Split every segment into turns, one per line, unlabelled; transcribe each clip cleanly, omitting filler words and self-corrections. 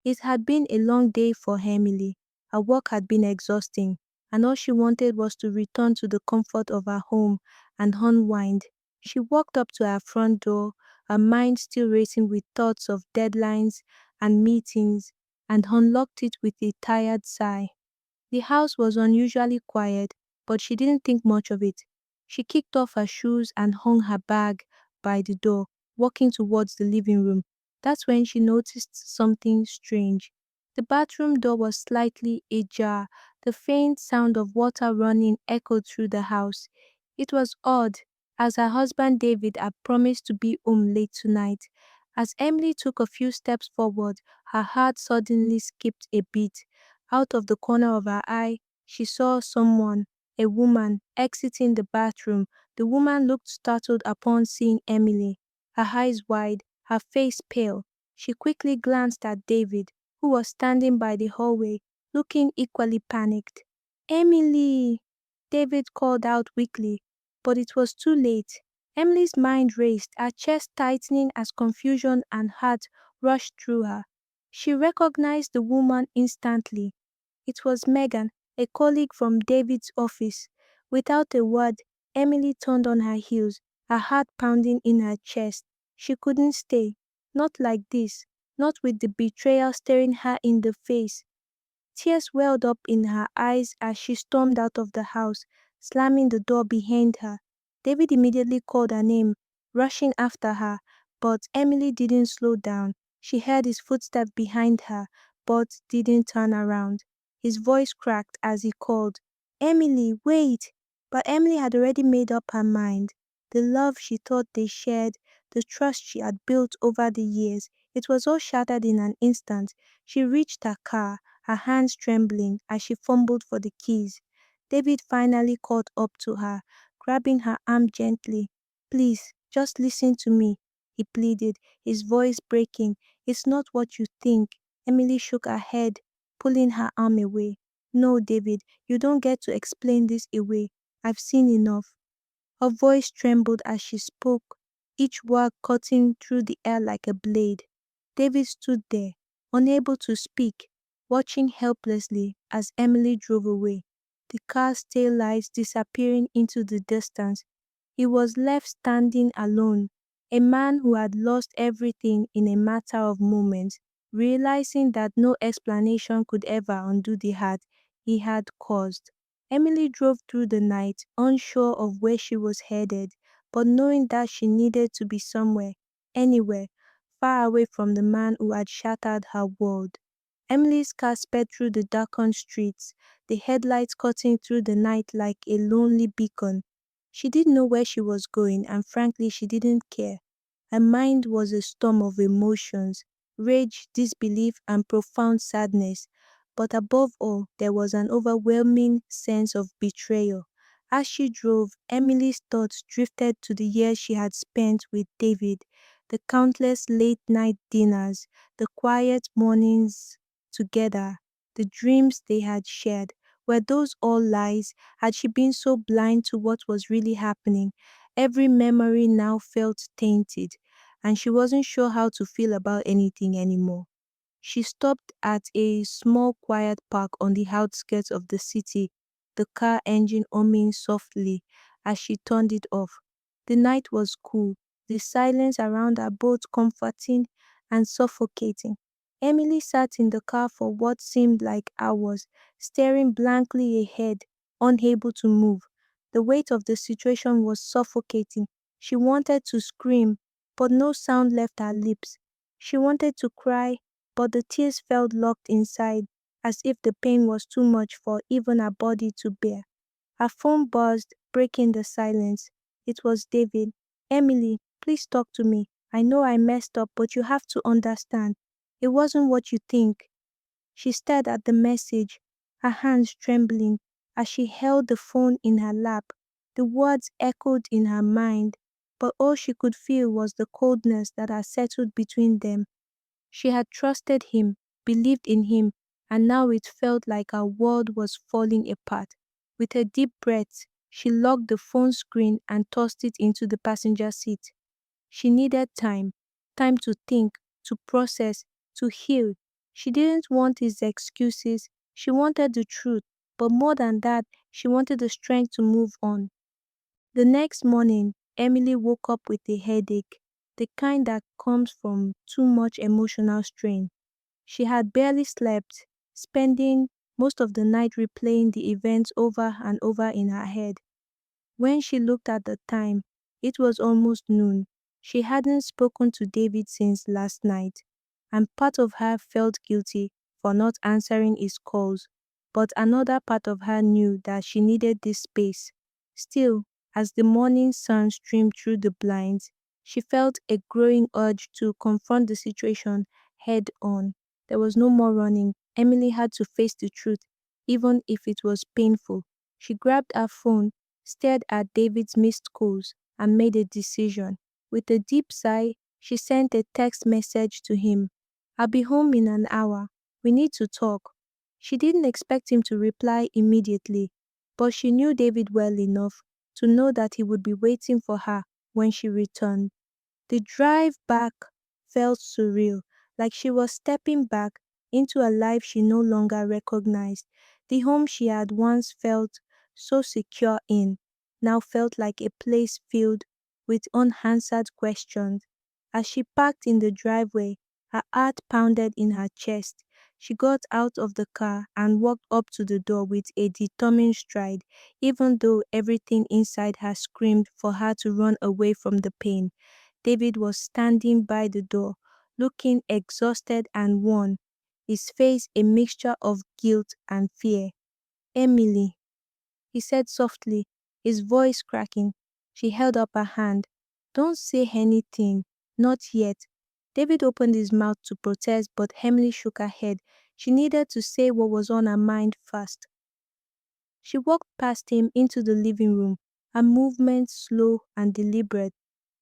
It had been a long day for Emily. Her work had been exhausting, and all she wanted was to return to the comfort of her home and unwind. She walked up to her front door, her mind still racing with thoughts of deadlines and meetings, and unlocked it with a tired sigh. The house was unusually quiet, but she didn't think much of it. She kicked off her shoes and hung her bag by the door, walking towards the living room. That's when she noticed something strange. The bathroom door was slightly ajar. The faint sound of water running echoed through the house. It was odd, as her husband David had promised to be home late tonight. As Emily took a few steps forward, her heart suddenly skipped a beat. Out of the corner of her eye, she saw someone, a woman, exiting the bathroom. The woman looked startled upon seeing Emily, her eyes wide, her face pale. She quickly glanced at David, who was standing by the hallway, looking equally panicked. Emily! David called out weakly, but it was too late. Emily's mind raced, her chest tightening as confusion and hurt rushed through her. She recognized the woman instantly. It was Megan, a colleague from David's office. Without a word, Emily turned on her heels, her heart pounding in her chest. She couldn't stay. Not like this. Not with the betrayal staring her in the face. Tears welled up in her eyes as she stormed out of the house, slamming the door behind her. David immediately called her name, rushing after her, but Emily didn't slow down. She heard his footsteps behind her, but didn't turn around. His voice cracked as he called, Emily, wait! But Emily had already made up her mind. The love she thought they shared, the trust she had built over the years, it was all shattered in an instant. She reached her car, her hands trembling as she fumbled for the keys. David finally caught up to her, grabbing her arm gently. Please, just listen to me, he pleaded, his voice breaking. It's not what you think. Emily shook her head, pulling her arm away. No, David, you don't get to explain this away. I've seen enough. Her voice trembled as she spoke, each word cutting through the air like a blade. David stood there, unable to speak, watching helplessly as Emily drove away, the car's taillights disappearing into the distance. He was left standing alone, a man who had lost everything in a matter of moments, realizing that no explanation could ever undo the hurt he had caused. Emily drove through the night, unsure of where she was headed, but knowing that she needed to be somewhere, anywhere, far away from the man who had shattered her world. Emily's car sped through the darkened streets, the headlights cutting through the night like a lonely beacon. She didn't know where she was going, and frankly, she didn't care. Her mind was a storm of emotions, rage, disbelief, and profound sadness. But above all, there was an overwhelming sense of betrayal. As she drove, Emily's thoughts drifted to the years she had spent with David, the countless late night dinners, the quiet mornings together, the dreams they had shared. Were those all lies? Had she been so blind to what was really happening? Every memory now felt tainted, and she wasn't sure how to feel about anything anymore. She stopped at a small quiet park on the outskirts of the city, the car engine humming softly as she turned it off. The night was cool, the silence around her both comforting and suffocating. Emily sat in the car for what seemed like hours, staring blankly ahead, unable to move. The weight of the situation was suffocating. She wanted to scream, but no sound left her lips. She wanted to cry, but the tears felt locked inside, as if the pain was too much for even her body to bear. Her phone buzzed, breaking the silence. It was David. Emily, please talk to me. I know I messed up, but you have to understand. It wasn't what you think. She stared at the message, her hands trembling as she held the phone in her lap. The words echoed in her mind, but all she could feel was the coldness that had settled between them. She had trusted him, believed in him, and now it felt like her world was falling apart. With a deep breath, she locked the phone screen and tossed it into the passenger seat. She needed time, time to think, to process, to heal. She didn't want his excuses, she wanted the truth, but more than that, she wanted the strength to move on. The next morning, Emily woke up with a headache, the kind that comes from too much emotional strain. She had barely slept, spending most of the night replaying the events over and over in her head. When she looked at the time, it was almost noon. She hadn't spoken to David since last night, and part of her felt guilty for not answering his calls, but another part of her knew that she needed this space. Still, as the morning sun streamed through the blinds, she felt a growing urge to confront the situation head on. There was no more running. Emily had to face the truth, even if it was painful. She grabbed her phone, stared at David's missed calls, and made a decision. With a deep sigh, she sent a text message to him. I'll be home in an hour. We need to talk. She didn't expect him to reply immediately, but she knew David well enough to know that he would be waiting for her when she returned. The drive back felt surreal, like she was stepping back into a life she no longer recognized. The home she had once felt so secure in now felt like a place filled with unanswered questions. As she parked in the driveway, her heart pounded in her chest. She got out of the car and walked up to the door with a determined stride, even though everything inside her screamed for her to run away from the pain. David was standing by the door, looking exhausted and worn, his face a mixture of guilt and fear. Emily, he said softly, his voice cracking. She held up her hand. Don't say anything, not yet. David opened his mouth to protest, but Emily shook her head. She needed to say what was on her mind first. She walked past him into the living room, her movements slow and deliberate.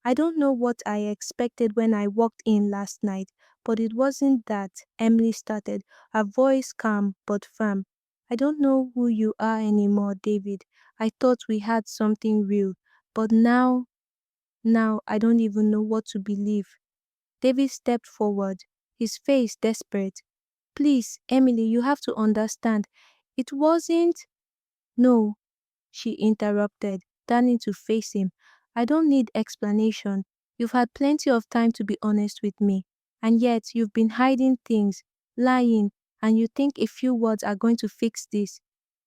I don't know what I expected when I walked in last night, but it wasn't that, Emily started, her voice calm but firm. I don't know who you are anymore, David. I thought we had something real, but now I don't even know what to believe. David stepped forward, his face desperate. Please, Emily, you have to understand. It wasn't. No, she interrupted, turning to face him. I don't need explanation. You've had plenty of time to be honest with me. And yet you've been hiding things, lying, and you think a few words are going to fix this.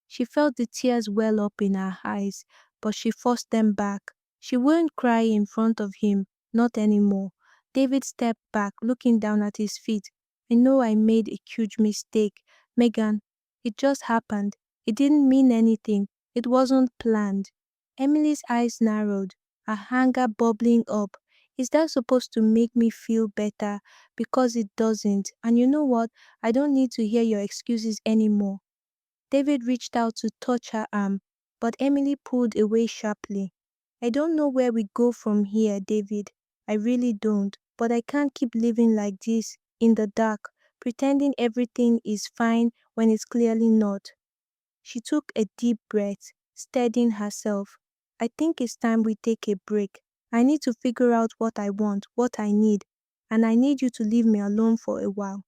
She felt the tears well up in her eyes, but she forced them back. She wouldn't cry in front of him, not anymore. David stepped back, looking down at his feet. I know I made a huge mistake. Megan, it just happened. It didn't mean anything. It wasn't planned. Emily's eyes narrowed, her anger bubbling up. Is that supposed to make me feel better? Because it doesn't. And you know what? I don't need to hear your excuses anymore. David reached out to touch her arm, but Emily pulled away sharply. I don't know where we go from here, David. I really don't. But I can't keep living like this, in the dark, pretending everything is fine when it's clearly not. She took a deep breath, steadying herself. I think it's time we take a break. I need to figure out what I want, what I need, and I need you to leave me alone for a while.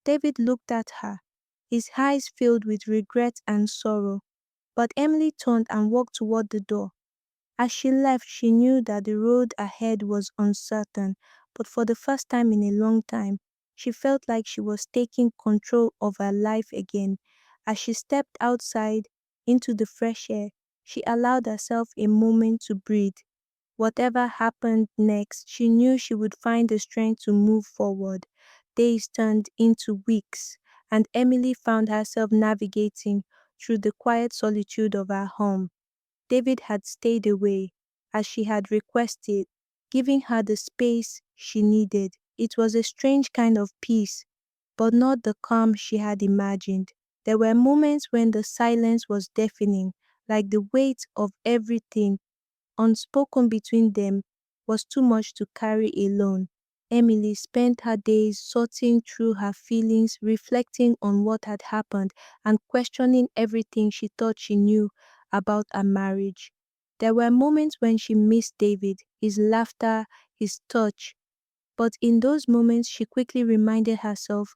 David looked at her, his eyes filled with regret and sorrow. But Emily turned and walked toward the door. As she left, she knew that the road ahead was uncertain, but for the first time in a long time, she felt like she was taking control of her life again. As she stepped outside into the fresh air, she allowed herself a moment to breathe. Whatever happened next, she knew she would find the strength to move forward. Days turned into weeks, and Emily found herself navigating through the quiet solitude of her home. David had stayed away, as she had requested, giving her the space she needed. It was a strange kind of peace, but not the calm she had imagined. There were moments when the silence was deafening, like the weight of everything unspoken between them was too much to carry alone. Emily spent her days sorting through her feelings, reflecting on what had happened, and questioning everything she thought she knew about her marriage. There were moments when she missed David, his laughter, his touch, but in those moments she quickly reminded herself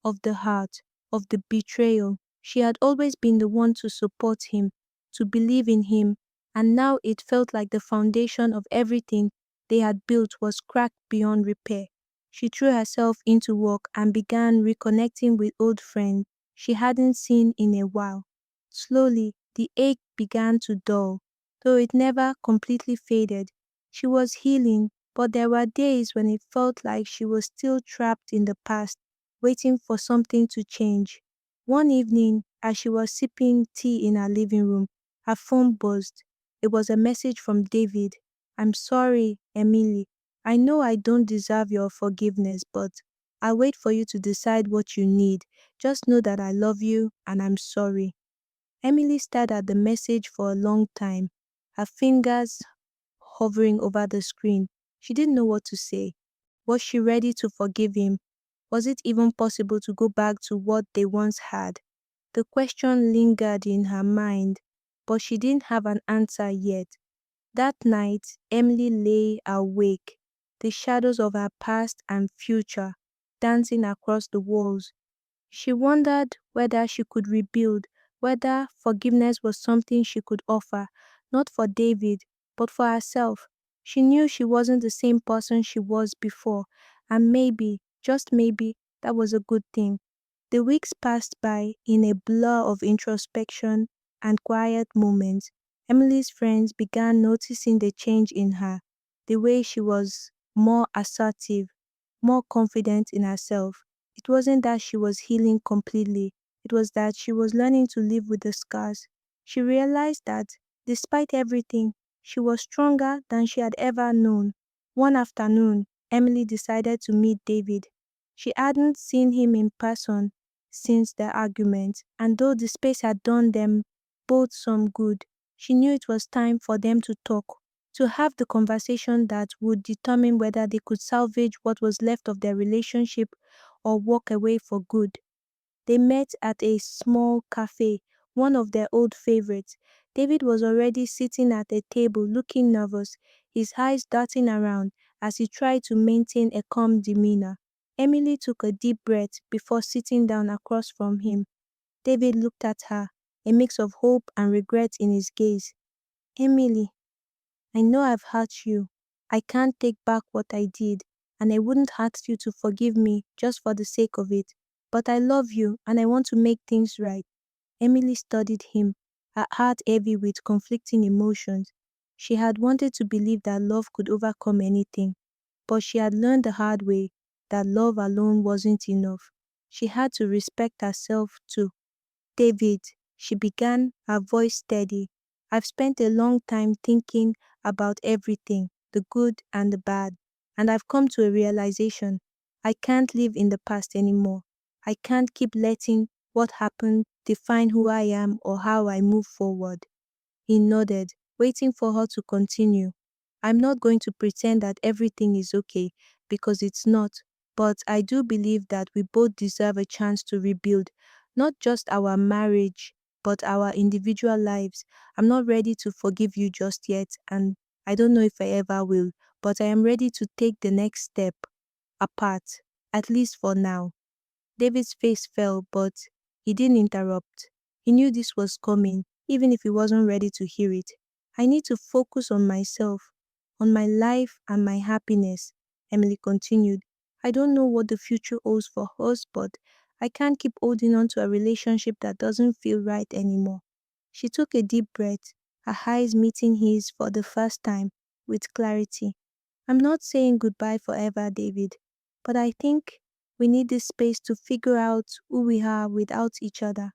of the heart, of the betrayal. She had always been the one to support him, to believe in him, and now it felt like the foundation of everything they had built was cracked beyond repair. She threw herself into work and began reconnecting with old friends she hadn't seen in a while. Slowly, the ache began to dull, though it never completely faded. She was healing, but there were days when it felt like she was still trapped in the past, waiting for something to change. One evening, as she was sipping tea in her living room, her phone buzzed. It was a message from David. I'm sorry, Emily. I know I don't deserve your forgiveness, but I'll wait for you to decide what you need. Just know that I love you and I'm sorry. Emily stared at the message for a long time, her fingers hovering over the screen. She didn't know what to say. Was she ready to forgive him? Was it even possible to go back to what they once had? The question lingered in her mind, but she didn't have an answer yet. That night, Emily lay awake, the shadows of her past and future dancing across the walls. She wondered whether she could rebuild, whether forgiveness was something she could offer, not for David, but for herself. She knew she wasn't the same person she was before, and maybe, just maybe, that was a good thing. The weeks passed by in a blur of introspection and quiet moments. Emily's friends began noticing the change in her, the way she was more assertive, more confident in herself. It wasn't that she was healing completely, it was that she was learning to live with the scars. She realized that, despite everything, she was stronger than she had ever known. One afternoon, Emily decided to meet David. She hadn't seen him in person since their argument, and though the space had done them both some good, she knew it was time for them to talk, to have the conversation that would determine whether they could salvage what was left of their relationship or walk away for good. They met at a small cafe, one of their old favorites. David was already sitting at a table looking nervous, his eyes darting around as he tried to maintain a calm demeanor. Emily took a deep breath before sitting down across from him. David looked at her, a mix of hope and regret in his gaze. Emily, I know I've hurt you. I can't take back what I did, and I wouldn't ask you to forgive me just for the sake of it. But I love you, and I want to make things right. Emily studied him, her heart heavy with conflicting emotions. She had wanted to believe that love could overcome anything, but she had learned the hard way that love alone wasn't enough. She had to respect herself too. David, she began, her voice steady. I've spent a long time thinking about everything, the good and the bad, and I've come to a realization. I can't live in the past anymore. I can't keep letting what happened define who I am or how I move forward. He nodded, waiting for her to continue. I'm not going to pretend that everything is okay, because it's not, but I do believe that we both deserve a chance to rebuild, not just our marriage, but our individual lives. I'm not ready to forgive you just yet, and I don't know if I ever will, but I am ready to take the next step apart, at least for now. David's face fell, but he didn't interrupt. He knew this was coming, even if he wasn't ready to hear it. I need to focus on myself, on my life and my happiness, Emily continued. I don't know what the future holds for us, but I can't keep holding on to a relationship that doesn't feel right anymore. She took a deep breath, her eyes meeting his for the first time, with clarity. I'm not saying goodbye forever, David, but I think we need this space to figure out who we are without each other.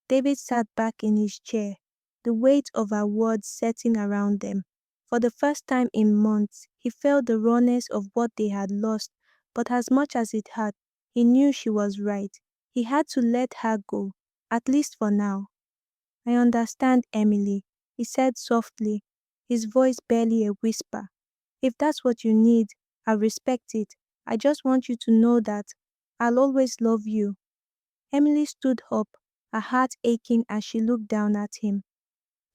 David sat back in his chair, the weight of her words setting around them. For the first time in months, he felt the rawness of what they had lost, but as much as it hurt, he knew she was right. He had to let her go, at least for now. I understand, Emily, he said softly, his voice barely a whisper. If that's what you need, I respect it. I just want you to know that I'll always love you. Emily stood up, her heart aching as she looked down at him.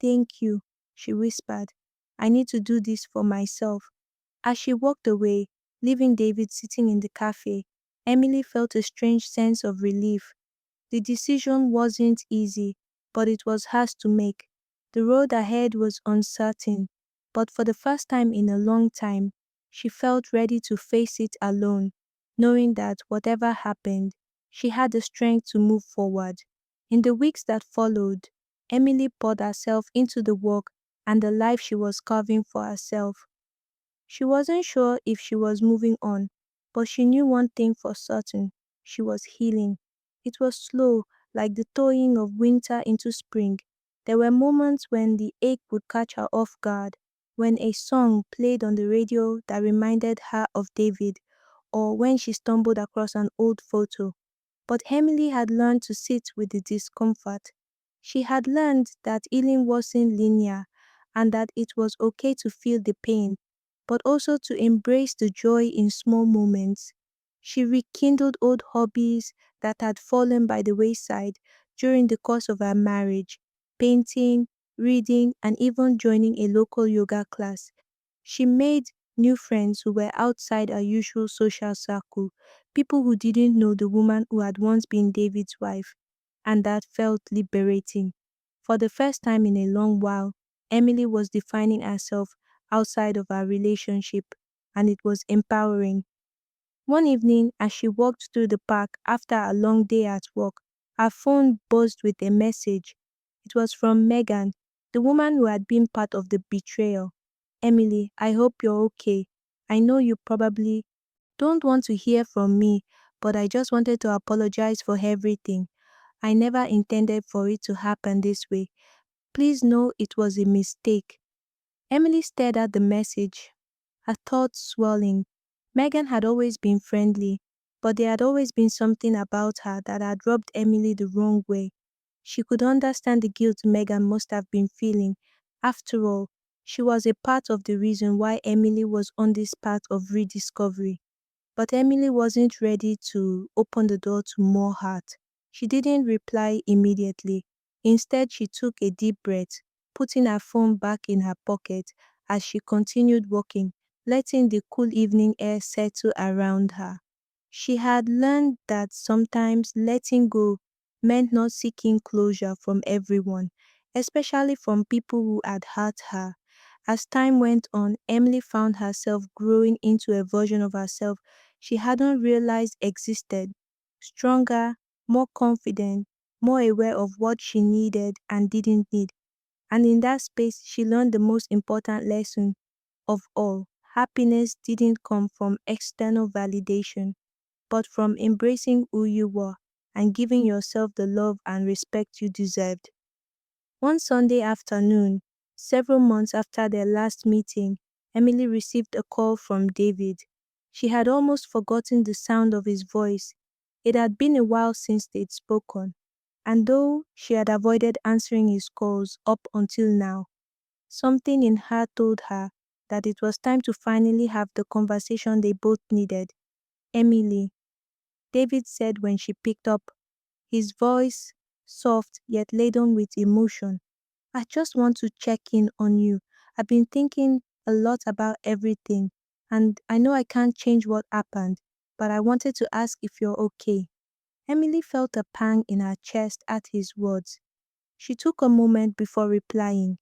Thank you, she whispered. I need to do this for myself. As she walked away, leaving David sitting in the cafe, Emily felt a strange sense of relief. The decision wasn't easy, but it was hers to make. The road ahead was uncertain, but for the first time in a long time, she felt ready to face it alone, knowing that whatever happened, she had the strength to move forward. In the weeks that followed, Emily poured herself into the work and the life she was carving for herself. She wasn't sure if she was moving on, but she knew one thing for certain: she was healing. It was slow, like the thawing of winter into spring. There were moments when the ache would catch her off guard, when a song played on the radio that reminded her of David, or when she stumbled across an old photo. But Emily had learned to sit with the discomfort. She had learned that healing wasn't linear and that it was okay to feel the pain, but also to embrace the joy in small moments. She rekindled old hobbies that had fallen by the wayside during the course of her marriage: painting, reading, and even joining a local yoga class. She made new friends who were outside her usual social circle, people who didn't know the woman who had once been David's wife, and that felt liberating. For the first time in a long while, Emily was defining herself outside of our relationship, and it was empowering. One evening, as she walked through the park after a long day at work, her phone buzzed with a message. It was from Megan, the woman who had been part of the betrayal. "Emily, I hope you're okay. I know you probably don't want to hear from me, but I just wanted to apologize for everything. I never intended for it to happen this way. Please know it was a mistake." Emily stared at the message, her thoughts swirling. Megan had always been friendly, but there had always been something about her that had rubbed Emily the wrong way. She could understand the guilt Megan must have been feeling. After all, she was a part of the reason why Emily was on this path of rediscovery. But Emily wasn't ready to open the door to more hurt. She didn't reply immediately. Instead, she took a deep breath, putting her phone back in her pocket as she continued walking, letting the cool evening air settle around her. She had learned that sometimes letting go meant not seeking closure from everyone, especially from people who had hurt her. As time went on, Emily found herself growing into a version of herself she hadn't realized existed: stronger, more confident, more aware of what she needed and didn't need. And in that space, she learned the most important lesson of all: happiness didn't come from external validation, but from embracing who you were and giving yourself the love and respect you deserved. One Sunday afternoon, several months after their last meeting, Emily received a call from David. She had almost forgotten the sound of his voice. It had been a while since they'd spoken, and though she had avoided answering his calls up until now, something in her told her that it was time to finally have the conversation they both needed. "Emily," David said when she picked up, his voice soft yet laden with emotion. "I just want to check in on you. I've been thinking a lot about everything, and I know I can't change what happened, but I wanted to ask if you're okay." Emily felt a pang in her chest at his words. She took a moment before replying,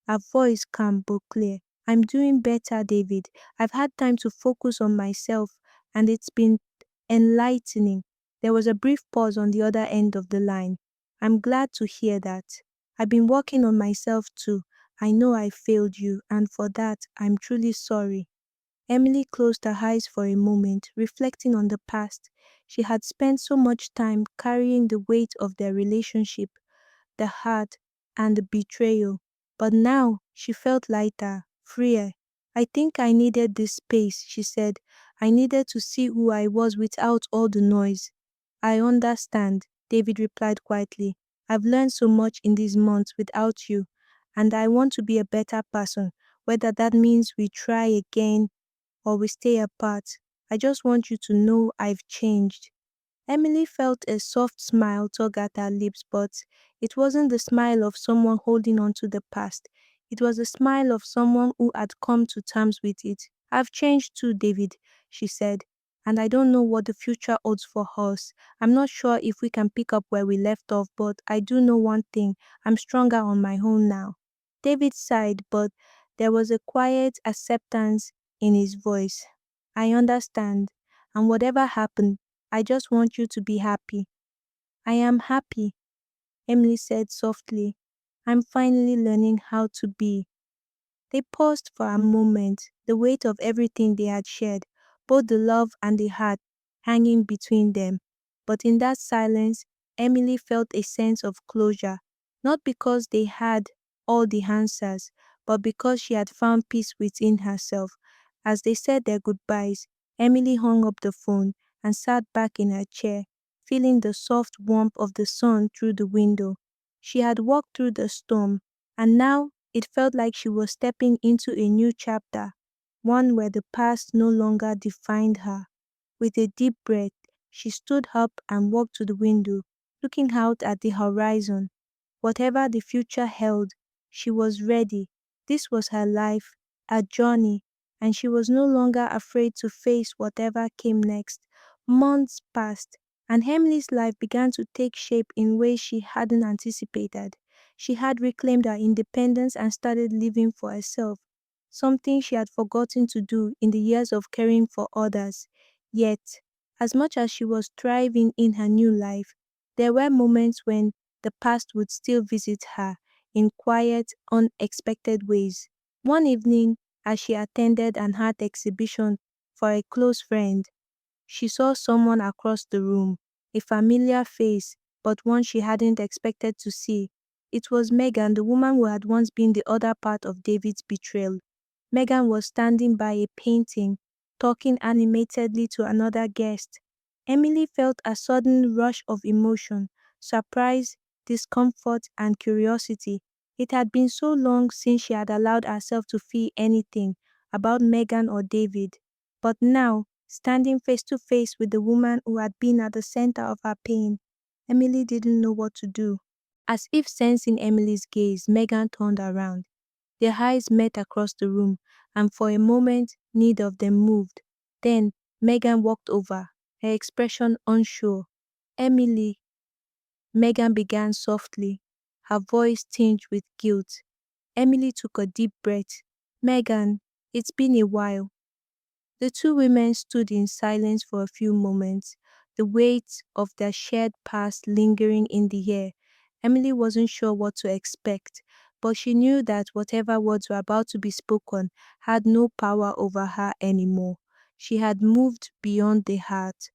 her voice calm but clear. "I'm doing better, David. I've had time to focus on myself, and it's been enlightening." There was a brief pause on the other end of the line. "I'm glad to hear that. I've been working on myself too. I know I failed you, and for that, I'm truly sorry." Emily closed her eyes for a moment, reflecting on the past. She had spent so much time carrying the weight of their relationship, the hurt, and the betrayal. But now she felt lighter, freer. "I think I needed this space," she said. "I needed to see who I was without all the noise." "I understand," David replied quietly. "I've learned so much in these months without you, and I want to be a better person, whether that means we try again or we stay apart. I just want you to know I've changed." Emily felt a soft smile tug at her lips, but it wasn't the smile of someone holding on to the past. It was the smile of someone who had come to terms with it. "I've changed too, David," she said, and I don't know what the future holds for us. I'm not sure if we can pick up where we left off, but I do know one thing: I'm stronger on my own now. David sighed, but there was a quiet acceptance in his voice. I understand, and whatever happened, I just want you to be happy. I am happy, Emily said softly. I'm finally learning how to be. They paused for a moment, the weight of everything they had shared, both the love and the heart, hanging between them. But in that silence, Emily felt a sense of closure, not because they had all the answers, but because she had found peace within herself. As they said their goodbyes, Emily hung up the phone and sat back in her chair, feeling the soft warmth of the sun through the window. She had walked through the storm, and now it felt like she was stepping into a new chapter, one where the past no longer defined her. With a deep breath, she stood up and walked to the window, looking out at the horizon. Whatever the future held, she was ready. This was her life, her journey, and she was no longer afraid to face whatever came next. Months passed, and Emily's life began to take shape in ways she hadn't anticipated. She had reclaimed her independence and started living for herself, something she had forgotten to do in the years of caring for others. Yet, as much as she was thriving in her new life, there were moments when the past would still visit her in quiet, unexpected ways. One evening, as she attended an art exhibition for a close friend, she saw someone across the room, a familiar face, but one she hadn't expected to see. It was Megan, the woman who had once been the other part of David's betrayal. Megan was standing by a painting, talking animatedly to another guest. Emily felt a sudden rush of emotion, surprise, discomfort, and curiosity. It had been so long since she had allowed herself to feel anything about Megan or David. But now, standing face to face with the woman who had been at the center of her pain, Emily didn't know what to do. As if sensing Emily's gaze, Megan turned around. Their eyes met across the room, and for a moment neither of them moved. Then Megan walked over, her expression unsure. Emily, Megan began softly, her voice tinged with guilt. Emily took a deep breath. Megan, it's been a while. The two women stood in silence for a few moments, the weight of their shared past lingering in the air. Emily wasn't sure what to expect, but she knew that whatever words were about to be spoken had no power over her anymore. She had moved beyond the heart.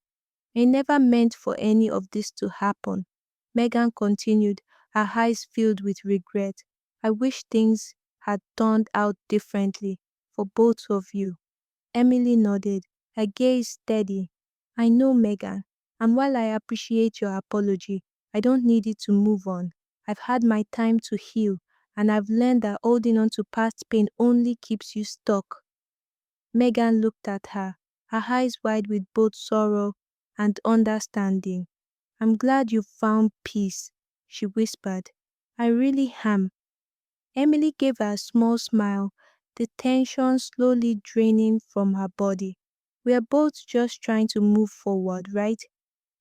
I never meant for any of this to happen. Megan continued, her eyes filled with regret. I wish things had turned out differently for both of you. Emily nodded, her gaze steady. I know, Megan, and while I appreciate your apology, I don't need it to move on. I've had my time to heal, and I've learned that holding on to past pain only keeps you stuck. Megan looked at her eyes wide with both sorrow and understanding. I'm glad you found peace, she whispered. I really am. Emily gave her a small smile, the tension slowly draining from her body. We are both just trying to move forward, right?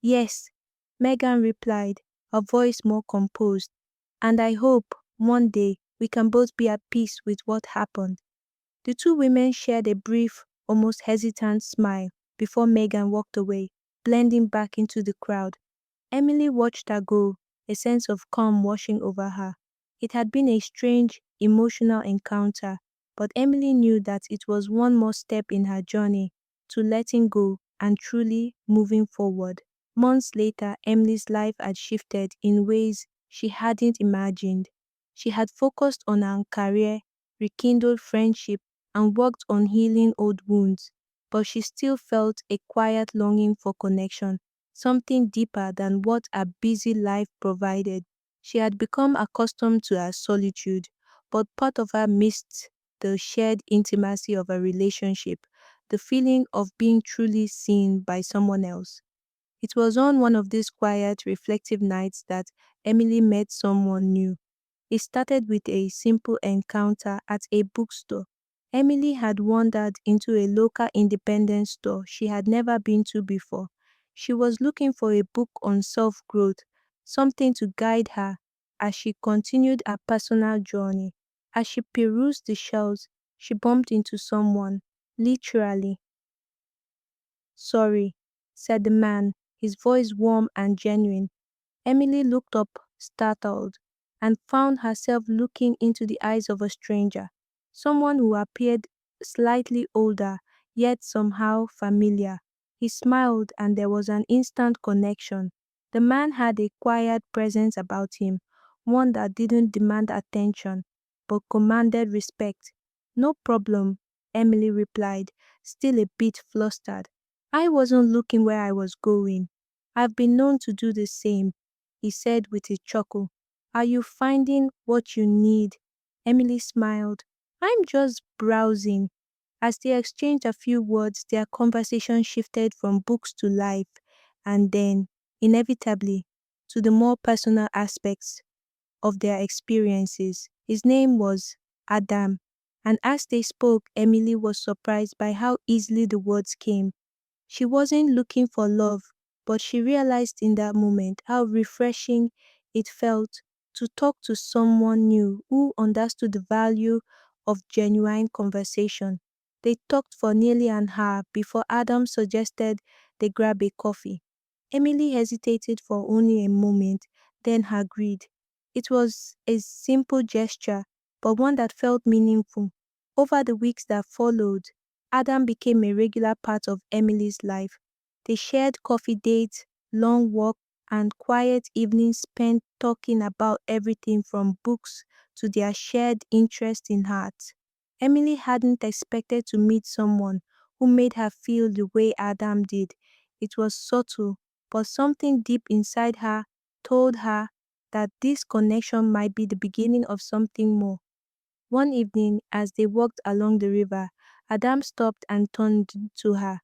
Yes, Megan replied, her voice more composed. And I hope one day we can both be at peace with what happened. The two women shared a brief, almost hesitant smile before Megan walked away, blending back into the crowd. Emily watched her go, a sense of calm washing over her. It had been a strange, emotional encounter, but Emily knew that it was one more step in her journey to letting go and truly moving forward. Months later, Emily's life had shifted in ways she hadn't imagined. She had focused on her career, rekindled friendship, and worked on healing old wounds, but she still felt a quiet longing for connection, something deeper than what a busy life provided. She had become accustomed to her solitude, but part of her missed the shared intimacy of a relationship, the feeling of being truly seen by someone else. It was on one of these quiet, reflective nights that Emily met someone new. It started with a simple encounter at a bookstore. Emily had wandered into a local independent store she had never been to before. She was looking for a book on self growth, something to guide her as she continued her personal journey. As she perused the shelves, she bumped into someone, literally. "Sorry," said the man, his voice warm and genuine. Emily looked up, startled, and found herself looking into the eyes of a stranger, someone who appeared slightly older, yet somehow familiar. He smiled, and there was an instant connection. The man had a quiet presence about him, one that didn't demand attention, but commanded respect. "No problem," Emily replied, still a bit flustered. "I wasn't looking where I was going. I've been known to do the same," he said with a chuckle. "Are you finding what you need?" Emily smiled. "I'm just browsing." As they exchanged a few words, their conversation shifted from books to life, and then, inevitably, to the more personal aspects of their experiences. His name was Adam, and as they spoke, Emily was surprised by how easily the words came. She wasn't looking for love, but she realized in that moment how refreshing it felt to talk to someone new who understood the value of genuine conversation. They talked for nearly an hour before Adam suggested they grab a coffee. Emily hesitated for only a moment, then agreed. It was a simple gesture, but one that felt meaningful. Over the weeks that followed, Adam became a regular part of Emily's life. They shared coffee dates, long walks, and quiet evenings spent talking about everything from books to their shared interest in art. Emily hadn't expected to meet someone who made her feel the way Adam did. It was subtle, but something deep inside her told her that this connection might be the beginning of something more. One evening, as they walked along the river, Adam stopped and turned to her.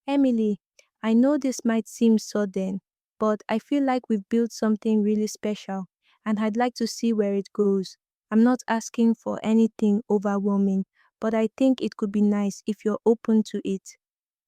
"Emily, I know this might seem sudden, but I feel like we've built something really special, and I'd like to see where it goes. I'm not asking for anything overwhelming, but I think it could be nice if you're open to it."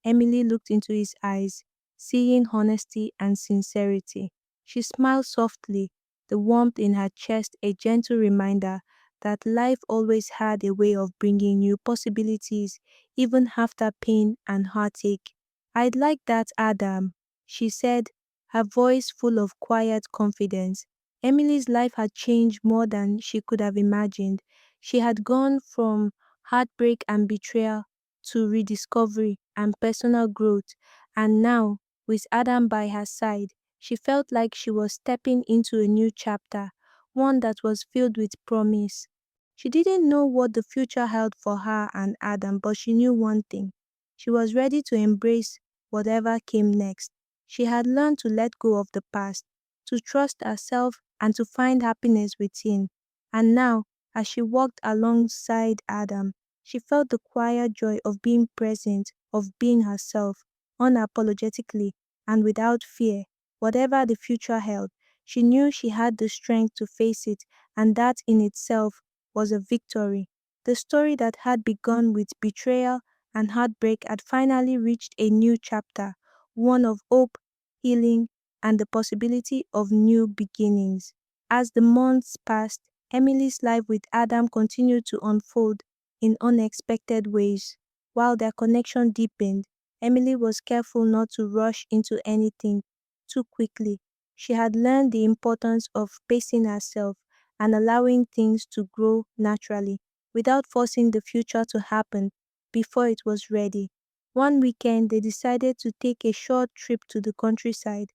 Emily looked into his eyes, seeing honesty and sincerity. She smiled softly, the warmth in her chest a gentle reminder that life always had a way of bringing new possibilities, even after pain and heartache. "I'd like that, Adam," she said, her voice full of quiet confidence. Emily's life had changed more than she could have imagined. She had gone from heartbreak and betrayal to rediscovery and personal growth, and now, with Adam by her side, she felt like she was stepping into a new chapter, one that was filled with promise. She didn't know what the future held for her and Adam, but she knew one thing. She was ready to embrace whatever came next. She had learned to let go of the past, to trust herself, and to find happiness within. And now, as she walked alongside Adam, she felt the quiet joy of being present, of being herself, unapologetically and without fear. Whatever the future held, she knew she had the strength to face it, and that in itself was a victory. The story that had begun with betrayal and heartbreak had finally reached a new chapter, one of hope, healing, and the possibility of new beginnings. As the months passed, Emily's life with Adam continued to unfold in unexpected ways. While their connection deepened, Emily was careful not to rush into anything too quickly. She had learned the importance of pacing herself and allowing things to grow naturally without forcing the future to happen before it was ready. One weekend, they decided to take a short trip to the countryside.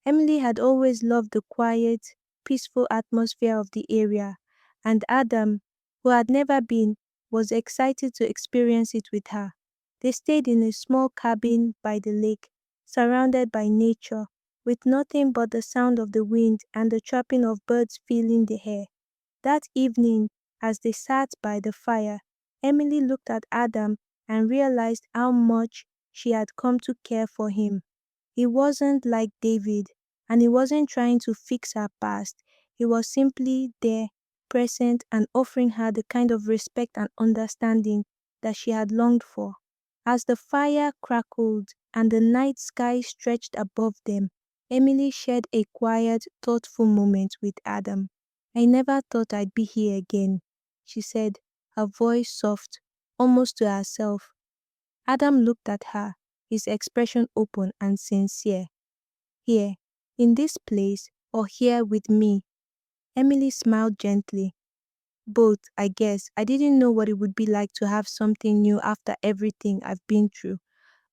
Emily had always loved the quiet, peaceful atmosphere of the area, and Adam, who had never been, was excited to experience it with her. They stayed in a small cabin by the lake, surrounded by nature, with nothing but the sound of the wind and the chirping of birds filling the air. That evening, as they sat by the fire, Emily looked at Adam and realized how much she had come to care for him. He wasn't like David, and he wasn't trying to fix her past. He was simply there, present, and offering her the kind of respect and understanding that she had longed for. As the fire crackled and the night sky stretched above them, Emily shared a quiet, thoughtful moment with Adam. I never thought I'd be here again, she said, her voice soft, almost to herself. Adam looked at her, his expression open and sincere. Here, in this place, or here with me? Emily smiled gently. Both, I guess. I didn't know what it would be like to have something new after everything I've been through.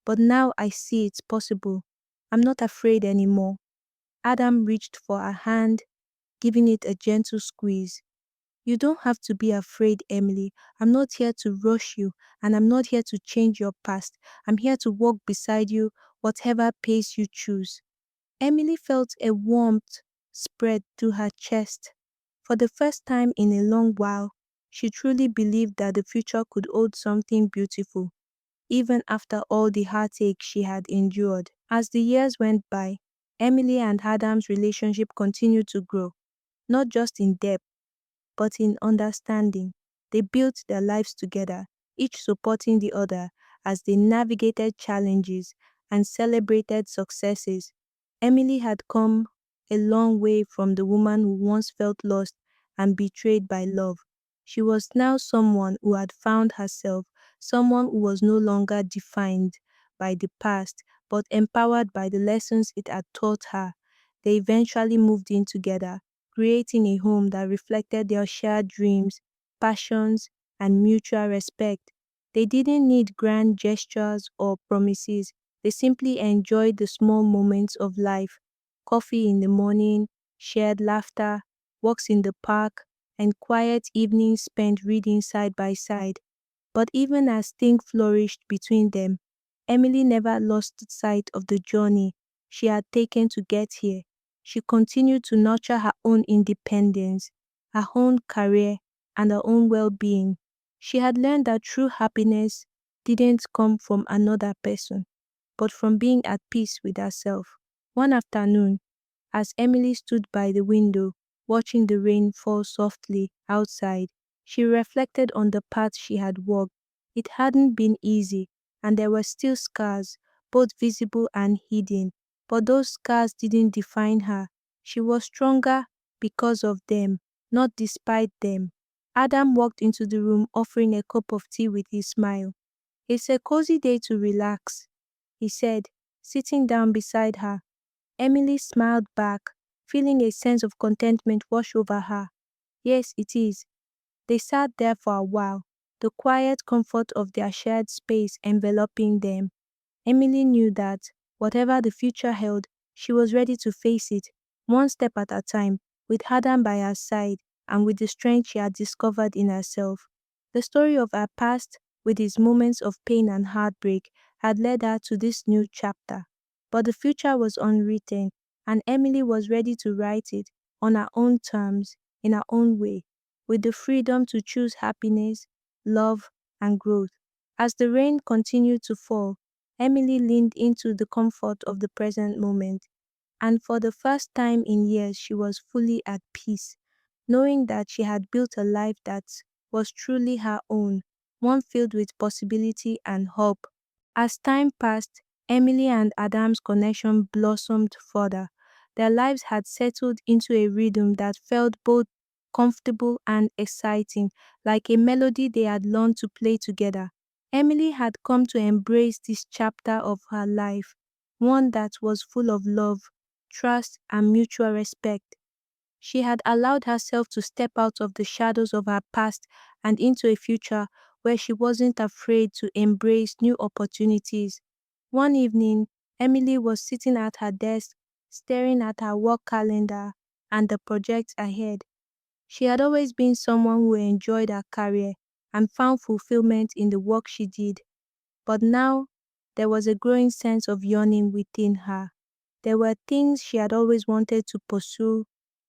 But now I see it's possible. I'm not afraid anymore. Adam reached for her hand, giving it a gentle squeeze. You don't have to be afraid, Emily. I'm not here to rush you, and I'm not here to change your past. I'm here to walk beside you, whatever pace you choose. Emily felt a warmth spread through her chest. For the first time in a long while, she truly believed that the future could hold something beautiful, even after all the heartache she had endured. As the years went by, Emily and Adam's relationship continued to grow, not just in depth, but in understanding. They built their lives together, each supporting the other as they navigated challenges and celebrated successes. Emily had come a long way from the woman who once felt lost and betrayed by love. She was now someone who had found herself, someone who was no longer defined by the past, but empowered by the lessons it had taught her. They eventually moved in together, creating a home that reflected their shared dreams, passions, and mutual respect. They didn't need grand gestures or promises. They simply enjoyed the small moments of life: coffee in the morning, shared laughter, walks in the park, and quiet evenings spent reading side by side. But even as things flourished between them, Emily never lost sight of the journey she had taken to get here. She continued to nurture her own independence, her own career, and her own well being. She had learned that true happiness didn't come from another person, but from being at peace with herself. One afternoon, as Emily stood by the window, watching the rain fall softly outside, she reflected on the path she had walked. It hadn't been easy, and there were still scars, both visible and hidden. But those scars didn't define her. She was stronger because of them, not despite them. Adam walked into the room offering a cup of tea with his smile. It's a cozy day to relax, he said, sitting down beside her. Emily smiled back, feeling a sense of contentment wash over her. Yes, it is. They sat there for a while, the quiet comfort of their shared space enveloping them. Emily knew that, whatever the future held, she was ready to face it, one step at a time, with Adam by her side and with the strength she had discovered in herself. The story of her past, with its moments of pain and heartbreak, had led her to this new chapter. But the future was unwritten, and Emily was ready to write it on her own terms, in her own way, with the freedom to choose happiness, love, and growth. As the rain continued to fall, Emily leaned into the comfort of the present moment, and for the first time in years she was fully at peace, knowing that she had built a life that was truly her own, one filled with possibility and hope. As time passed, Emily and Adam's connection blossomed further. Their lives had settled into a rhythm that felt both comfortable and exciting, like a melody they had learned to play together. Emily had come to embrace this chapter of her life, one that was full of love, trust, and mutual respect. She had allowed herself to step out of the shadows of her past and into a future where she wasn't afraid to embrace new opportunities. One evening, Emily was sitting at her desk, staring at her work calendar and the projects ahead. She had always been someone who enjoyed her career and found fulfillment in the work she did. But now, there was a growing sense of yearning within her. There were things she had always wanted to pursue: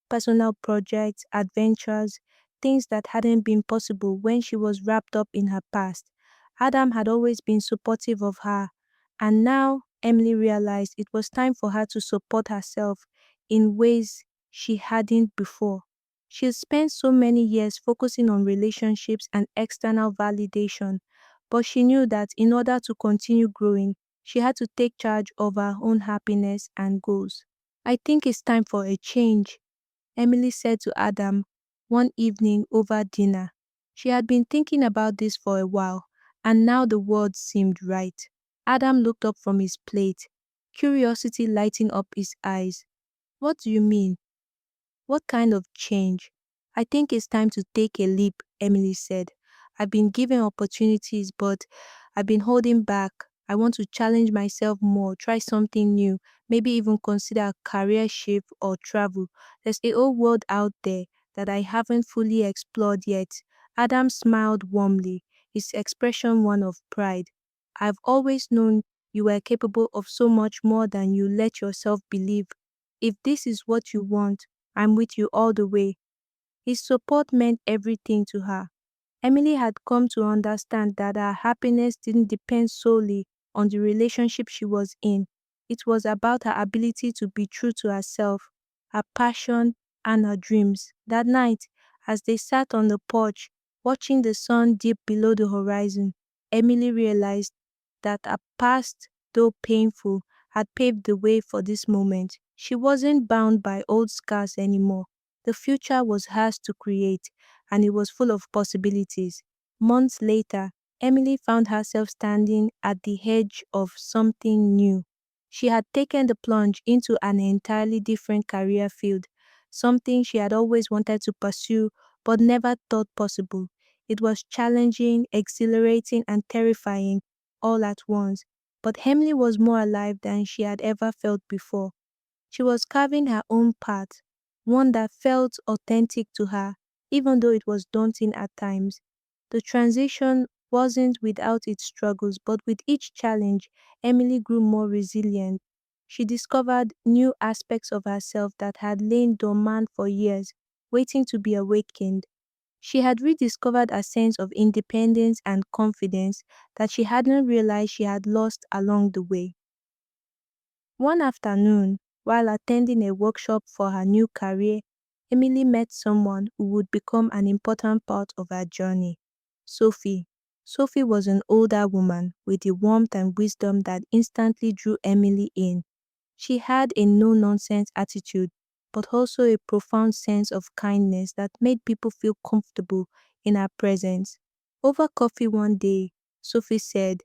personal projects, adventures, things that hadn't been possible when she was wrapped up in her past. Adam had always been supportive of her, and now Emily realized it was time for her to support herself in ways she hadn't before. She had spent so many years focusing on relationships and external validation, but she knew that in order to continue growing, she had to take charge of her own happiness and goals. I think it's time for a change, Emily said to Adam one evening over dinner. She had been thinking about this for a while, and now the words seemed right. Adam looked up from his plate, curiosity lighting up his eyes. What do you mean? What kind of change? I think it's time to take a leap, Emily said. I've been given opportunities, but I've been holding back. I want to challenge myself more, try something new, maybe even consider a career shift or travel. There's a whole world out there that I haven't fully explored yet. Adam smiled warmly, his expression one of pride. I've always known you were capable of so much more than you let yourself believe. If this is what you want, I'm with you all the way. His support meant everything to her. Emily had come to understand that her happiness didn't depend solely on the relationship she was in. It was about her ability to be true to herself, her passion, and her dreams. That night, as they sat on the porch, watching the sun dip below the horizon, Emily realized that her past, though painful, had paved the way for this moment. She wasn't bound by old scars anymore. The future was hers to create, and it was full of possibilities. Months later, Emily found herself standing at the edge of something new. She had taken the plunge into an entirely different career field, something she had always wanted to pursue but never thought possible. It was challenging, exhilarating, and terrifying all at once. But Emily was more alive than she had ever felt before. She was carving her own path, one that felt authentic to her, even though it was daunting at times. The transition wasn't without its struggles, but with each challenge, Emily grew more resilient. She discovered new aspects of herself that had lain dormant for years, waiting to be awakened. She had rediscovered a sense of independence and confidence that she hadn't realized she had lost along the way. One afternoon, while attending a workshop for her new career, Emily met someone who would become an important part of her journey. Sophie. Sophie was an older woman with a warmth and wisdom that instantly drew Emily in. She had a no nonsense attitude, but also a profound sense of kindness that made people feel comfortable in her presence. Over coffee one day, Sophie said,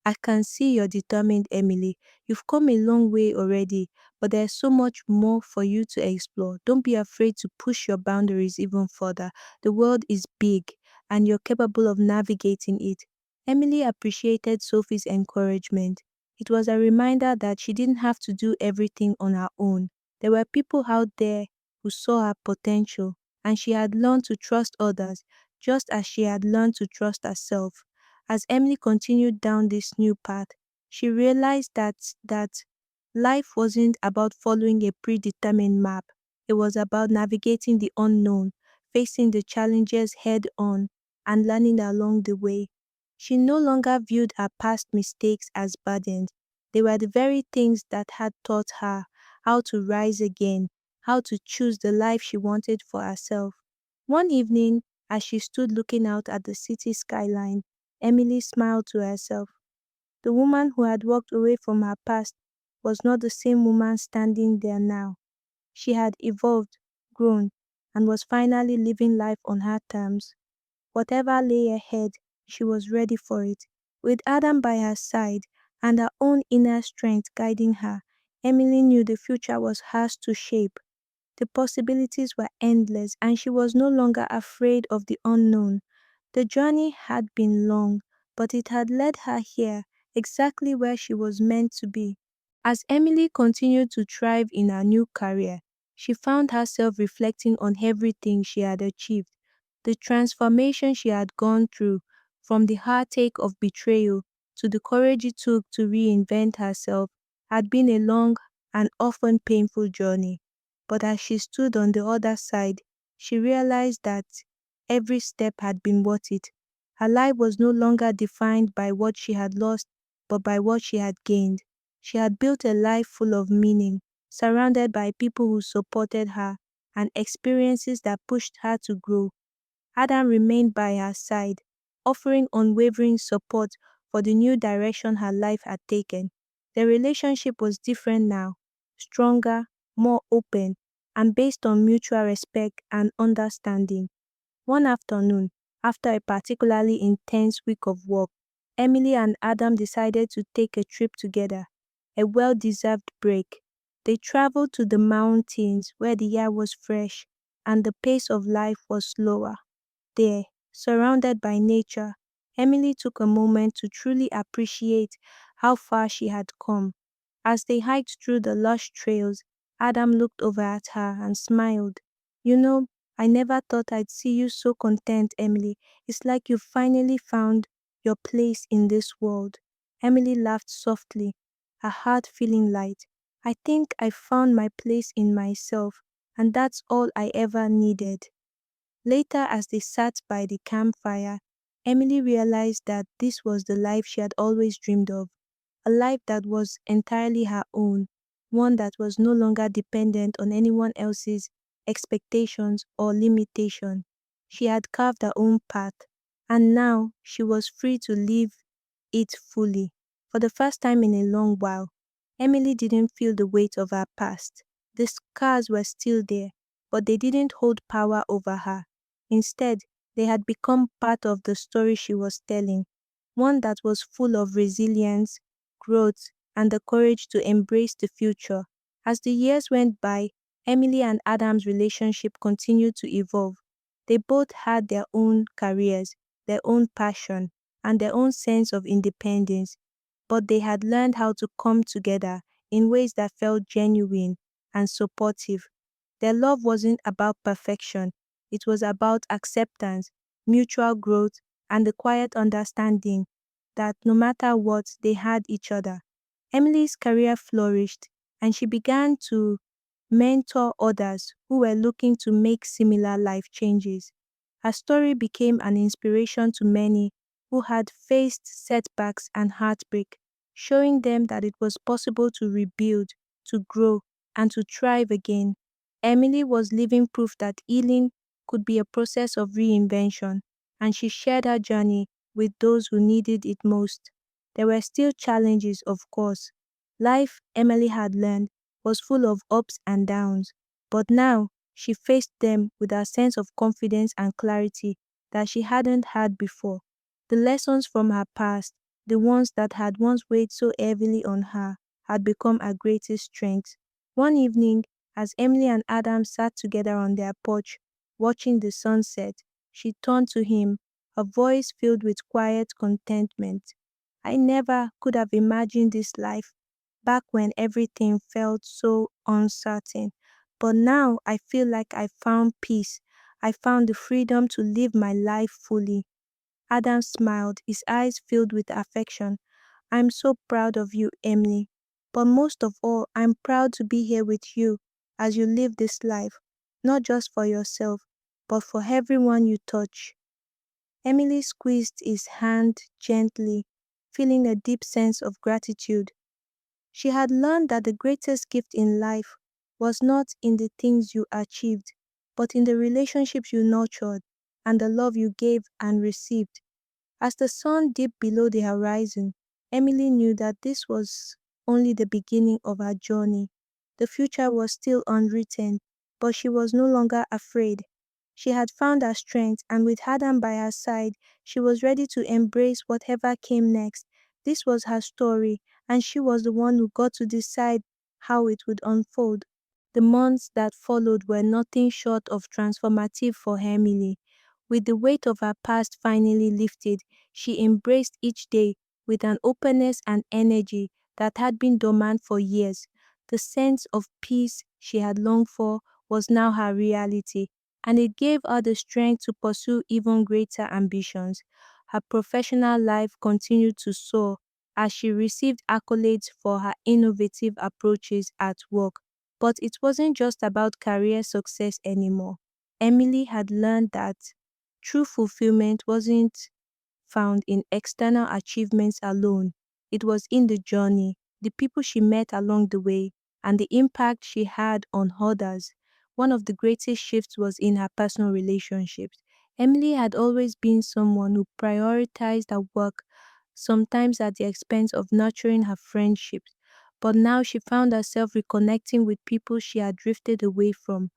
I can see you're determined, Emily. You've come a long way already, but there's so much more for you to explore. Don't be afraid to push your boundaries even further. The world is big, and you're capable of navigating it. Emily appreciated Sophie's encouragement. It was a reminder that she didn't have to do everything on her own. There were people out there who saw her potential, and she had learned to trust others just as she had learned to trust herself. As Emily continued down this new path, she realized that life wasn't about following a predetermined map. It was about navigating the unknown, facing the challenges head on, and learning along the way. She no longer viewed her past mistakes as burdens. They were the very things that had taught her how to rise again, how to choose the life she wanted for herself. One evening, as she stood looking out at the city skyline, Emily smiled to herself. The woman who had walked away from her past was not the same woman standing there now. She had evolved, grown, and was finally living life on her terms. Whatever lay ahead, she was ready for it. With Adam by her side and her own inner strength guiding her, Emily knew the future was hers to shape. The possibilities were endless, and she was no longer afraid of the unknown. The journey had been long, but it had led her here, exactly where she was meant to be. As Emily continued to thrive in her new career, she found herself reflecting on everything she had achieved. The transformation she had gone through, from the heartache of betrayal to the courage it took to reinvent herself, had been a long and often painful journey. But as she stood on the other side, she realized that every step had been worth it. Her life was no longer defined by what she had lost, but by what she had gained. She had built a life full of meaning, surrounded by people who supported her, and experiences that pushed her to grow. Adam remained by her side, offering unwavering support for the new direction her life had taken. Their relationship was different now, stronger, more open, and based on mutual respect and understanding. One afternoon, after a particularly intense week of work, Emily and Adam decided to take a trip together, a well deserved break. They traveled to the mountains where the air was fresh and the pace of life was slower. There, surrounded by nature, Emily took a moment to truly appreciate how far she had come. As they hiked through the lush trails, Adam looked over at her and smiled. You know, I never thought I'd see you so content, Emily. It's like you finally found your place in this world. Emily laughed softly, her heart feeling light. I think I found my place in myself, and that's all I ever needed. Later, as they sat by the campfire, Emily realized that this was the life she had always dreamed of, a life that was entirely her own, one that was no longer dependent on anyone else's expectations or limitation. She had carved her own path, and now she was free to live it fully. For the first time in a long while, Emily didn't feel the weight of her past. The scars were still there, but they didn't hold power over her. Instead, they had become part of the story she was telling, one that was full of resilience, growth, and the courage to embrace the future. As the years went by, Emily and Adam's relationship continued to evolve. They both had their own careers, their own passion, and their own sense of independence, but they had learned how to come together in ways that felt genuine and supportive. Their love wasn't about perfection, it was about acceptance, mutual growth, and the quiet understanding that no matter what, they had each other. Emily's career flourished, and she began to mentor others who were looking to make similar life changes. Her story became an inspiration to many who had faced setbacks and heartbreak, showing them that it was possible to rebuild, to grow, and to thrive again. Emily was living proof that healing could be a process of reinvention, and she shared her journey with those who needed it most. There were still challenges, of course. Life, Emily had learned, was full of ups and downs, but now she faced them with a sense of confidence and clarity that she hadn't had before. The lessons from her past, the ones that had once weighed so heavily on her, had become her greatest strength. One evening, as Emily and Adam sat together on their porch, watching the sunset, she turned to him, her voice filled with quiet contentment. I never could have imagined this life back when everything felt so uncertain. But now I feel like I found peace. I found the freedom to live my life fully. Adam smiled, his eyes filled with affection. I'm so proud of you, Emily. But most of all, I'm proud to be here with you as you live this life, not just for yourself, but for everyone you touch. Emily squeezed his hand gently, feeling a deep sense of gratitude. She had learned that the greatest gift in life was not in the things you achieved, but in the relationships you nurtured and the love you gave and received. As the sun dipped below the horizon, Emily knew that this was only the beginning of her journey. The future was still unwritten, but she was no longer afraid. She had found her strength, and with Adam by her side, she was ready to embrace whatever came next. This was her story, and she was the one who got to decide how it would unfold. The months that followed were nothing short of transformative for Emily. With the weight of her past finally lifted, she embraced each day with an openness and energy that had been dormant for years. The sense of peace she had longed for was now her reality, and it gave her the strength to pursue even greater ambitions. Her professional life continued to soar as she received accolades for her innovative approaches at work. But it wasn't just about career success anymore. Emily had learned that true fulfillment wasn't found in external achievements alone. It was in the journey, the people she met along the way, and the impact she had on others. One of the greatest shifts was in her personal relationships. Emily had always been someone who prioritized her work, sometimes at the expense of nurturing her friendships. But now she found herself reconnecting with people she had drifted away from.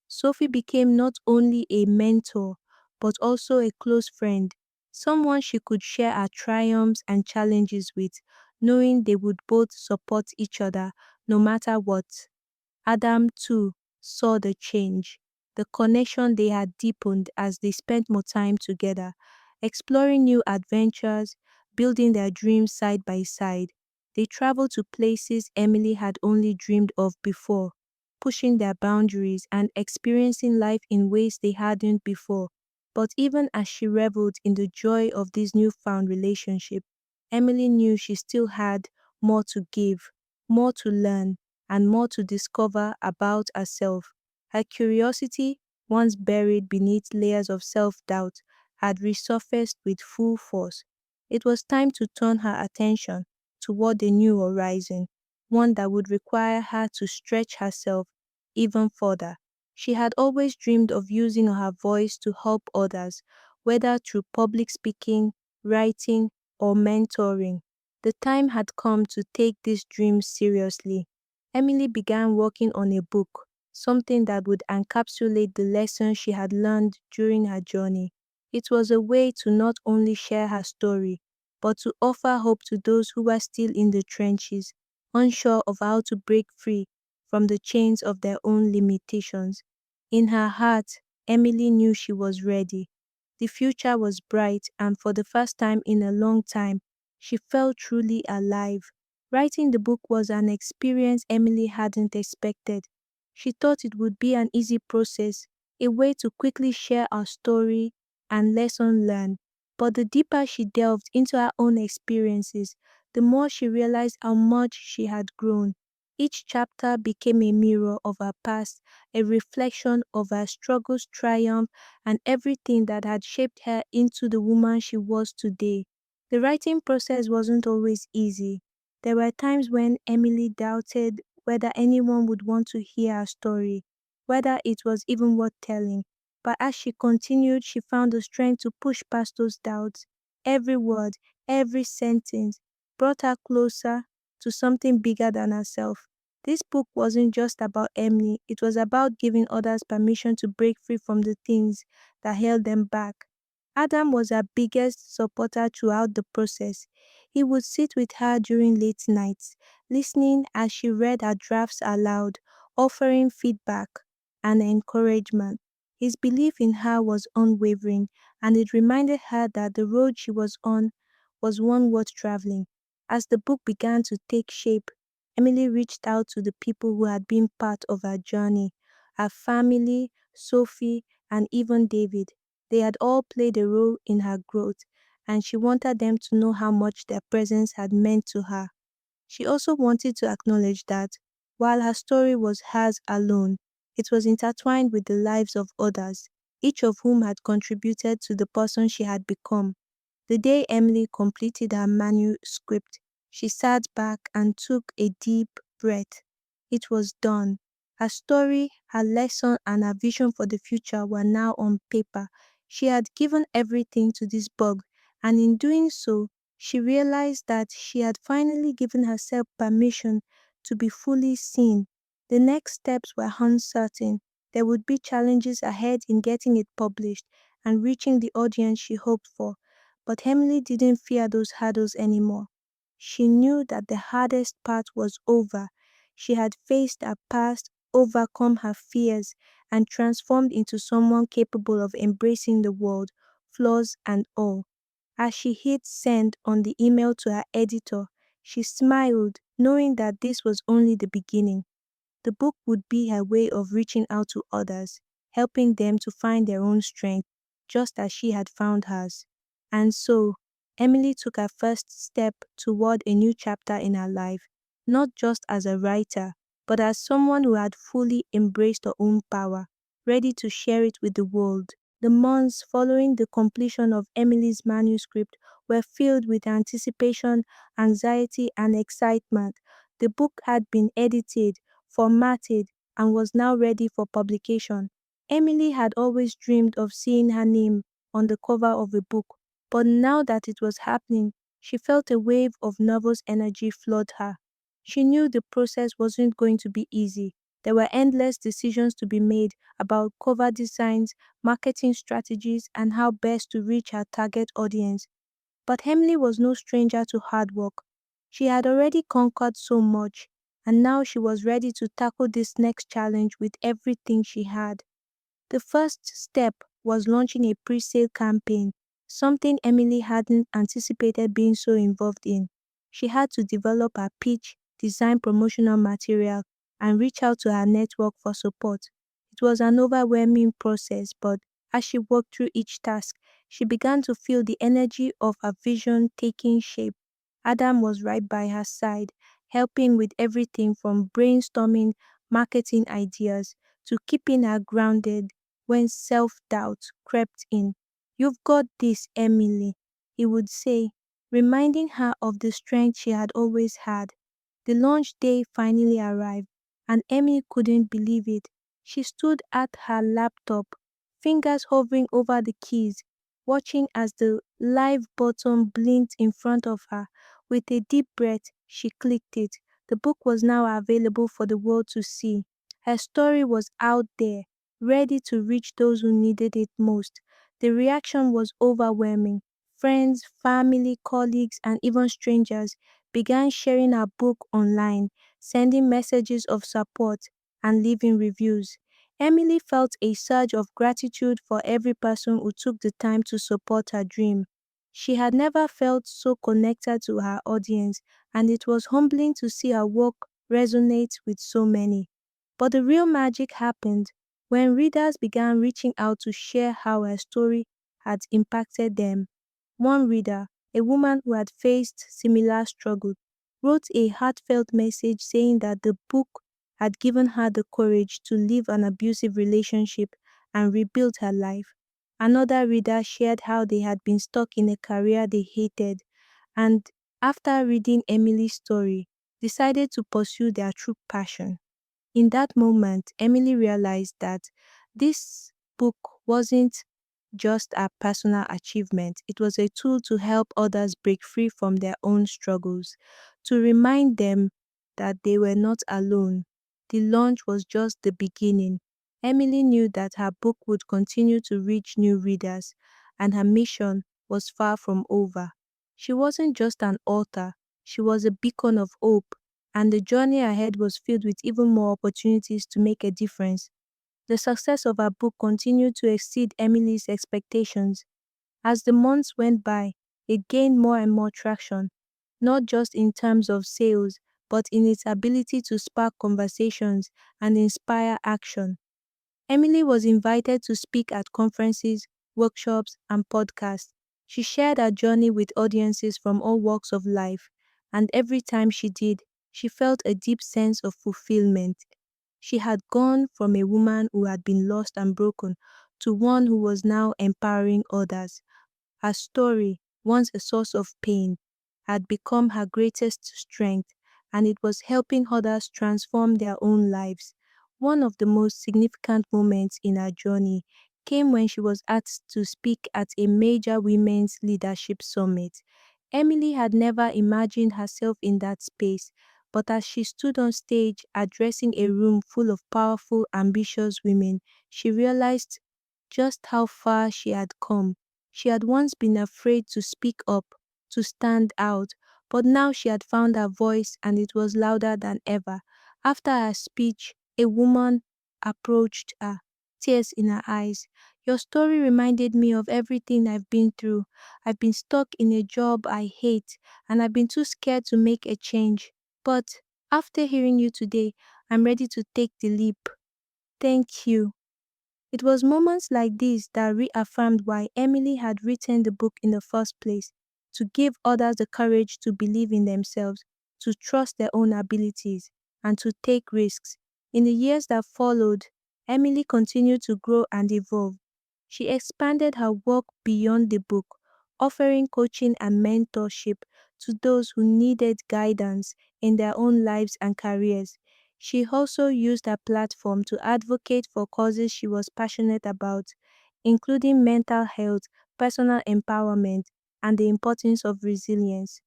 Sophie became not only a mentor, but also a close friend, someone she could share her triumphs and challenges with, knowing they would both support each other no matter what. Adam, too, saw the change. The connection they had deepened as they spent more time together, exploring new adventures, building their dreams side by side. They traveled to places Emily had only dreamed of before, pushing their boundaries and experiencing life in ways they hadn't before. But even as she reveled in the joy of this newfound relationship, Emily knew she still had more to give, more to learn, and more to discover about herself. Her curiosity, once buried beneath layers of self doubt, had resurfaced with full force. It was time to turn her attention toward a new horizon, one that would require her to stretch herself even further. She had always dreamed of using her voice to help others, whether through public speaking, writing, or mentoring. The time had come to take this dream seriously. Emily began working on a book, something that would encapsulate the lessons she had learned during her journey. It was a way to not only share her story, but to offer hope to those who were still in the trenches, unsure of how to break free from the chains of their own limitations. In her heart, Emily knew she was ready. The future was bright, and for the first time in a long time, she felt truly alive. Writing the book was an experience Emily hadn't expected. She thought it would be an easy process, a way to quickly share her story and lesson learned. But the deeper she delved into her own experiences, the more she realized how much she had grown. Each chapter became a mirror of her past, a reflection of her struggles, triumph, and everything that had shaped her into the woman she was today. The writing process wasn't always easy. There were times when Emily doubted whether anyone would want to hear her story, whether it was even worth telling. But as she continued, she found the strength to push past those doubts. Every word, every sentence brought her closer to something bigger than herself. This book wasn't just about Emily, it was about giving others permission to break free from the things that held them back. Adam was her biggest supporter throughout the process. He would sit with her during late nights, listening as she read her drafts aloud, offering feedback and encouragement. His belief in her was unwavering, and it reminded her that the road she was on was one worth traveling. As the book began to take shape, Emily reached out to the people who had been part of her journey, her family, Sophie, and even David. They had all played a role in her growth, and she wanted them to know how much their presence had meant to her. She also wanted to acknowledge that, while her story was hers alone, it was intertwined with the lives of others, each of whom had contributed to the person she had become. The day Emily completed her manuscript, she sat back and took a deep breath. It was done. Her story, her lesson, and her vision for the future were now on paper. She had given everything to this book, and in doing so, she realized that she had finally given herself permission to be fully seen. The next steps were uncertain. There would be challenges ahead in getting it published and reaching the audience she hoped for. But Emily didn't fear those hurdles anymore. She knew that the hardest part was over. She had faced her past, overcome her fears, and transformed into someone capable of embracing the world, flaws and all. As she hit send on the email to her editor, she smiled, knowing that this was only the beginning. The book would be her way of reaching out to others, helping them to find their own strength, just as she had found hers. And so, Emily took her first step toward a new chapter in her life, not just as a writer, but as someone who had fully embraced her own power, ready to share it with the world. The months following the completion of Emily's manuscript were filled with anticipation, anxiety, and excitement. The book had been edited, formatted, and was now ready for publication. Emily had always dreamed of seeing her name on the cover of a book. But now that it was happening, she felt a wave of nervous energy flood her. She knew the process wasn't going to be easy. There were endless decisions to be made about cover designs, marketing strategies, and how best to reach her target audience. But Emily was no stranger to hard work. She had already conquered so much, and now she was ready to tackle this next challenge with everything she had. The first step was launching a pre sale campaign, something Emily hadn't anticipated being so involved in. She had to develop her pitch, design promotional material, and reach out to her network for support. It was an overwhelming process, but as she worked through each task, she began to feel the energy of her vision taking shape. Adam was right by her side, helping with everything from brainstorming marketing ideas to keeping her grounded when self doubt crept in. "You've got this, Emily," he would say, reminding her of the strength she had always had. The launch day finally arrived, and Emily couldn't believe it. She stood at her laptop, fingers hovering over the keys, watching as the live button blinked in front of her. With a deep breath, she clicked it. The book was now available for the world to see. Her story was out there, ready to reach those who needed it most. The reaction was overwhelming. Friends, family, colleagues, and even strangers began sharing her book online, sending messages of support, and leaving reviews. Emily felt a surge of gratitude for every person who took the time to support her dream. She had never felt so connected to her audience, and it was humbling to see her work resonate with so many. But the real magic happened when readers began reaching out to share how her story had impacted them. One reader, a woman who had faced similar struggle, wrote a heartfelt message saying that the book had given her the courage to leave an abusive relationship and rebuild her life. Another reader shared how they had been stuck in a career they hated and, after reading Emily's story, decided to pursue their true passion. In that moment, Emily realized that this book wasn't just a personal achievement, it was a tool to help others break free from their own struggles, to remind them that they were not alone. The launch was just the beginning. Emily knew that her book would continue to reach new readers, and her mission was far from over. She wasn't just an author, she was a beacon of hope, and the journey ahead was filled with even more opportunities to make a difference. The success of her book continued to exceed Emily's expectations. As the months went by, it gained more and more traction, not just in terms of sales, but in its ability to spark conversations and inspire action. Emily was invited to speak at conferences, workshops, and podcasts. She shared her journey with audiences from all walks of life, and every time she did, she felt a deep sense of fulfillment. She had gone from a woman who had been lost and broken to one who was now empowering others. Her story, once a source of pain, had become her greatest strength, and it was helping others transform their own lives. One of the most significant moments in her journey came when she was asked to speak at a major women's leadership summit. Emily had never imagined herself in that space, but as she stood on stage addressing a room full of powerful, ambitious women, she realized just how far she had come. She had once been afraid to speak up, to stand out, but now she had found her voice and it was louder than ever. After her speech, a woman approached her, tears in her eyes. "Your story reminded me of everything I've been through. I've been stuck in a job I hate, and I've been too scared to make a change. But after hearing you today, I'm ready to take the leap. Thank you." It was moments like these that reaffirmed why Emily had written the book in the first place: to give others the courage to believe in themselves, to trust their own abilities, and to take risks. In the years that followed, Emily continued to grow and evolve. She expanded her work beyond the book, offering coaching and mentorship to those who needed guidance in their own lives and careers. She also used her platform to advocate for causes she was passionate about, including mental health, personal empowerment, and the importance of resilience.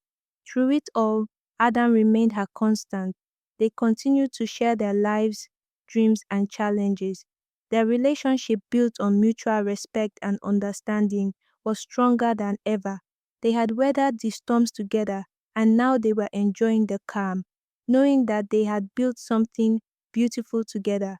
Through it all, Adam remained her constant. They continued to share their lives, dreams, and challenges. Their relationship, built on mutual respect and understanding, was stronger than ever. They had weathered the storms together, and now they were enjoying the calm, knowing that they had built something beautiful together.